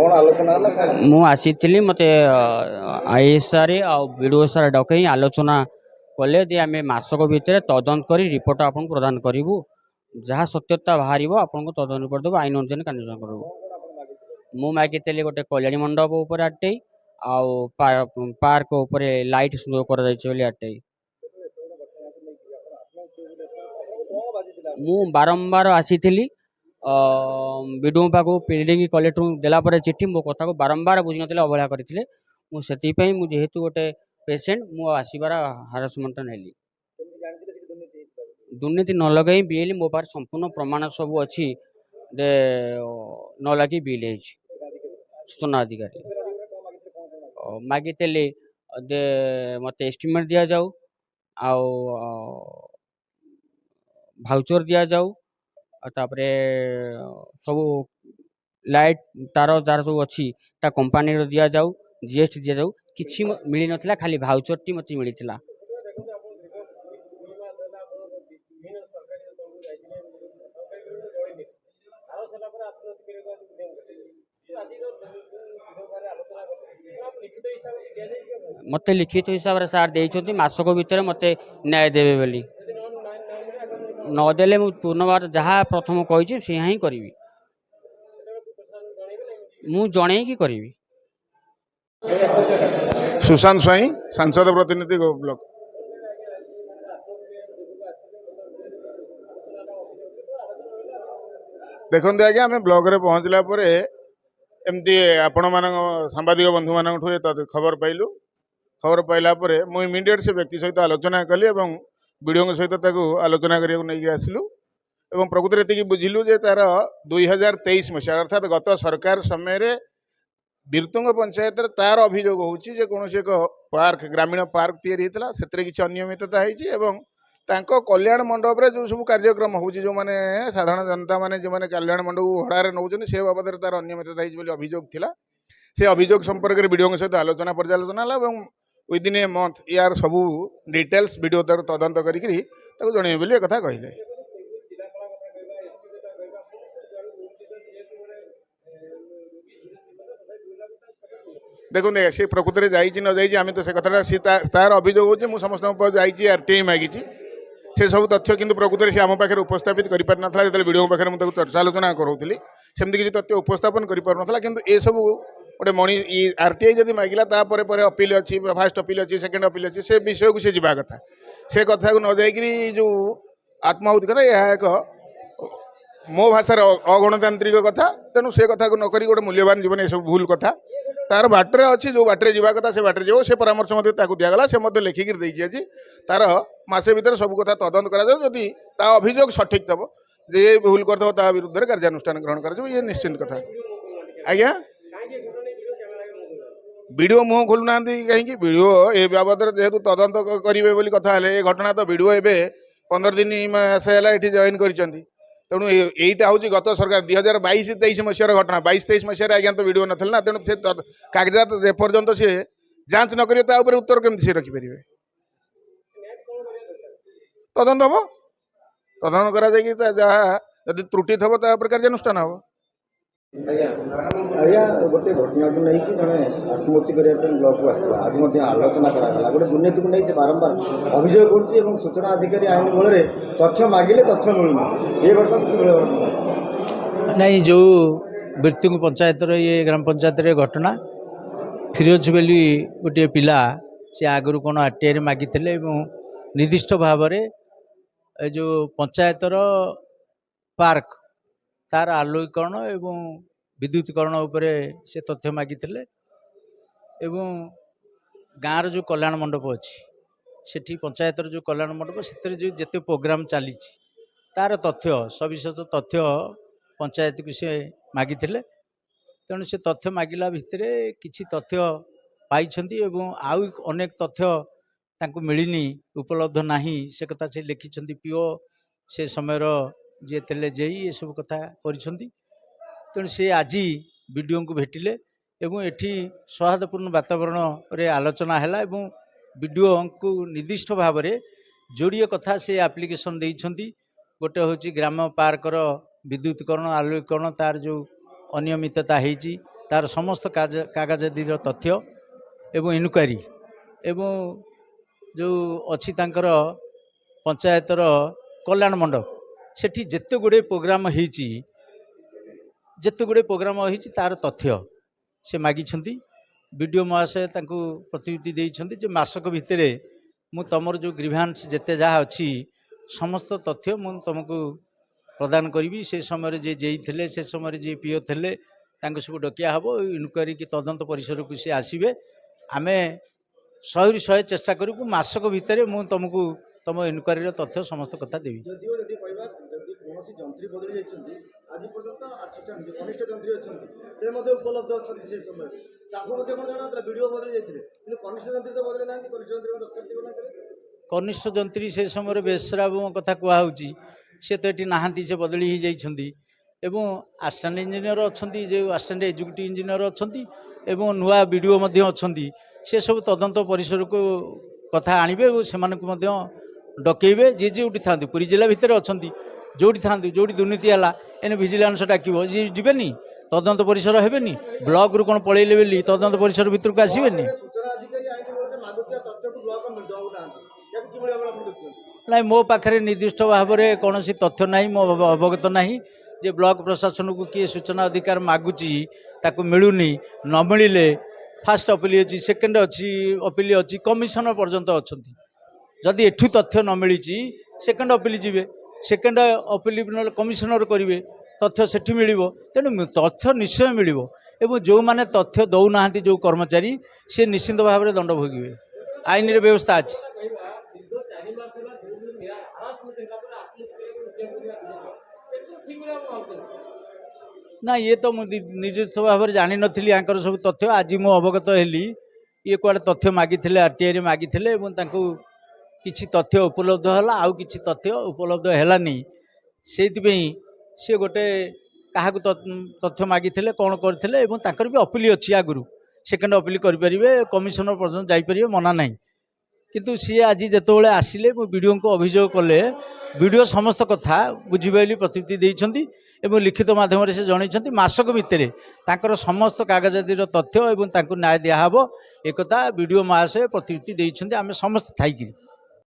कौन आलोचना मु आसी मते आईएसआर वीडियो सार डकई आलोचना कले जे आम मासक भितर तदंत कर रिपोर्ट आपन प्रदान करूँ जहाँ सत्यता बाहर आपन को तदंत करदेव आईन अनुसार कार्यानुष्ठान करूँ। मु मागिली गोटे कल्याणी मंडप उपर आटे आउ पार्क उपर लाइट स्नो कर आटे मु बारंबार आसी विडो पाक बिल्डिंग कलेक्टर देलापर चिठी मो कथा को बारंबार बुझी ना अवहेला करते जेहेतु गोटे पेसेंट मु आसबार हारासमेंट नेली दुर्नीति न लगे बिल मो पार संपूर्ण प्रमाण सब अच्छी दे न लगी बिल सूचना अधिकारी मागिली दे मत एस्टिमेट दि जाऊ आउ भाउचर दि जाऊ तापरे सब लाइट तार जार सब अच्छी ता कंपानी दि जाऊ जीएसटी दि जाऊ किसी मिल नथिला खाली भाउचर टी मते मिलिथिला। मते लिखित हिसाब रे सार देइछोती मासक भितर मते न्याय देबे बोली नदेले मु पुनर्बार जहाँ प्रथम कही से ही करी मु जणे कि करी। सुशांत स्वाई सांसद प्रतिनिधि ब्लॉक। देखते आज्ञा आम ब्लॉक रे पहुँचला एमती आपण मान सांबादिक बंधु मान खबर पाइलु खबर पाइला मुझ इमिडिएट से व्यक्ति सहित आलोचना कली और वीडियो सहित आलोचना करने आसलु और प्रकृति ये बुझिलु जे तार 2023 मसीहा अर्थात गत सरकार समय बीरतुंग पंचायत तार अभियोग होची जे कौन एक पार्क ग्रामीण पार्क तैयारी होता से किसी अनियमितता होती कल्याण मंडप रे जो सब कार्यक्रम हो जो मैंने साधारण जनता मैंने जो मैंने कल्याण मंडप भड़ारे नौकरी से बाबद तार अनियमितता होती अभियोग थिला से अभियोग संपर्क में वीडियो सहित आलोचना पर्यालोचना है विदिन ए मंथ यार सब डिटेल्स वीडियो तार तदंत करी जन बोली एक कहले। देखते सी प्रकृति में जाइए न जाइए आम तो से कथा सी तार अभियोग हो समस्त जाइए आरटीआई मागी से सब तथ्य किंतु प्रकृति में आम पाखे उपस्थापित कर पार ना जो वीडियो पाखे मुझे चर्चा आलोचना करूली सेमती किसी तथ्य उपस्थापन कर पार ना कि ये सब गोटे मणि आरटीआई जब मागिला अपील अच्छी फास्ट अपील अच्छी सेकेंड अपील अच्छी से विषय को सी जा कथा से कथा को न जाकि जो आत्माहुति कथा यह एक मो भाषार अगणतांत्रिक कथा तेणु से कथा को नक गोटे मूल्यवान जीवन ये सब भूल कथा तार बाटरे अच्छी जो बाटरे जावा कथा से बाटरे जाओ से परामर्श दिगला से लिखिक देखिए आज तार मसे भर सब कथा तदंत करी अभियोग सठिक तब जे भूल करता विरुद्ध में कार्यानुष्ठान ग्रहण कर निश्चिंत कथा। आज्ञा वीडियो मुह खोलु ना कहीं वीडियो ए बाबद जेहेतु तदंत करेंगे कथा ये घटना तो वीडियो एवं 15 दिन मासे ये जॉइन कर तेणु यहीटा हूँ गत सरकार 2022-23 मसीहार घटना 22-23 मसीह आज्ञा तो वीडियो ना तेणु से कागजात जेपर्यंत सी जांच न करेंगे उत्तर केमती सी रखिपारे तदंत हम तदंत कर त्रुटि थब कार्यानुष्ठान हम। आज्ञा गोटे घटना को नहीं कि जड़े आत्महत्या करने ब्लॉक को आसला आज आलोचना करा गोटे दुर्नीति को नहीं से बारंबार अभियोग कर सूचना अधिकारी आईन बल तथ्य मागिले तथ्य मिलूना ये घटना नहीं जो बीरतुंग पंचायत ये ग्राम पंचायत घटना फिरोज बेली गोटे पिला से आगु कौन आरटीआई मागी निर्दिष्ट भाव जो पंचायतर पार्क तार आलोकरण एवं विद्युतीकरण उपरे से तथ्य मागी एवं गाँव जो कल्याण मंडप अच्छी सेठी पंचायतर जो कल्याण मंडप से जो जिते प्रोग्राम चली तार तथ्य सविशेष तथ्य पंचायत को सी मागी तेणु से तथ्य मागिला भितर किसी तथ्य पाई आउ अनेक तथ्य तांको मिलनी उपलब्ध नहीं से कथा से लिखिं पीओ से समयर जी थे जेई ये सब कथा तेणु से आज वीडियो को भेटिले एवं एठी सौहार्दपूर्ण वातावरण रे आलोचना हैला एवं वीडियो को निर्दिष्ट भाव में जोड़िए कथा से एप्लिकेशन देइछंती गोटे हूँ ग्राम पार्कर विद्युतीकरण आलोकरण तार जो अनियमितता होती तार समस्त कागजादीर तथ्य एवं इनक्वारी एवं जो अच्छी तांकर पंचायतर कल्याण मंडप सेठी जेते गुड़े प्रोग्राम होईची जेते गुड़े प्रोग्राम होईची तार तथ्य से मागिछंती वीडियो महाशय तांको प्रतिनिधि देइछंती जे मासक भितरे मु तमर जो ग्रीभांस जेते जहाँ अच्छी समस्त तथ्य मु तुमको प्रदान करी से समय जे जेई थिले से समय जे पीओ थिले तांको सब डकिया हबो इनक्वारी की तदंत परिसर को से आसीबे आमे 100 चेष्टा करू मासक भितर मु तुमको तुम इनक्वारी तथ्य समस्त कथा देवी ଯଦିଓ ଯଦି କହିବା ଯଦି କୌଣସି ଯନ୍ତ୍ରୀ ବଦଳି ଯାଇଛନ୍ତି ଆଜି ପର୍ଯ୍ୟନ୍ତ ଆସିଷ୍ଟାଣ୍ଟ କନିଷ୍ଠ ଯନ୍ତ୍ରୀ ଅଛନ୍ତି ସେ ମଧ୍ୟ ଉପଲବ୍ଧ ଅଛନ୍ତି ସେ ସମୟରେ ତାଙ୍କୁ ମଧ୍ୟ କ'ଣ ଜଣାଥିଲା ଭିଡ଼ିଓ ବଦଳି ଯାଇଥିଲେ କିନ୍ତୁ କନିଷ୍ଠ ଯନ୍ତ୍ରୀ ତ ବଦଳି ନାହାନ୍ତି କନିଷ୍ଠ ଯନ୍ତ୍ରୀଙ୍କ ଦସ୍ତଖତ ଥିବ ନା ଏଥିରେ? कनिष्ठ जंत्री से समय बेसराबू कथा कहूँ सी तो ये नहांती से बदली ही जाइछंती एवं आसिस्टेंट इंजीनियर अच्छी जो आसिस्टेंट एग्जीक्यूटिव इंजीनियर अच्छी एवं नुआ वीडियो अच्छी से सब तदंत परिसर को कथा आणवे से डकेबे जी जोटी था पुरी जिला भितर अच्छा जोटी था जोटी दुर्नीति है एने विजिलेंस डाक जी जीवेनि तदंत परिसर हेबेनि ब्लॉक रु कौन पलैले बोली तदंत परिसर भितर को आसबेनि ସୂଚନା ଅଧିକାରୀ ଆଇନ ବଳରେ ମାଗୁଥିବା ତଥ୍ୟକୁ ବ୍ଲକ ଦେଉନାହାନ୍ତି ଏହାକୁ କିଭଳି ଭାବରେ ଆପଣ ଦେଖୁଛନ୍ତି? ना मो पाखे निर्दिष्ट भाव में कौन तथ्य ना मो अवगत ना जे ब्लॉक प्रशासन को किए सूचना अधिकार मागुची ताकू मिलूनी न मिले फास्ट अपील अच्छी सेकेंड अच्छी अपील अच्छी कमिशनर पर्यंत अच्छा जदि एठू तथ्य न मिली सेकेंड अपील जी सेकेंड अपील ना कमिशनर करेंगे तथ्य सेठी मिल तेणु तथ्य निश्चय मिल एवं जो मैंने तथ्य दौना जो कर्मचारी सी निश्चित भाव में दंड भोगे आईन रे व्यवस्था अच्छी ना ये तो निश्चित भाव में जानी नी आंकर सब तथ्य आज मु अवगत हेली ये कुआड़े तथ्य मागिथिले आरटीआई रे मागिथिले एवं तांको किछि तथ्य उपलब्ध होला आउ किछि तथ्य उपलब्ध हेलानी सेइथिबेई से गोटे काहाकू तथ्य मागिथिले कोन करथिले एवं तांकर भी अपील अछि आगुरु सेकेंड अपील करि परिबे कमिशनर पर्यंत जाई परिबे मना नाही किंतु सी आज जेतोले आसिले वीडियो को अभियोग कले वीडियो समस्त कथा बुझीबेली प्रतिनिधि देइछंती एवं लिखित माध्यम से जनइछंती मासक भितरे तांकर समस्त कागजादीर तथ्य एवं तांको न्याय दिया हबो एकता वीडियो महाशय प्रतिनिधि देइछंती आमे समस्त थाइकरी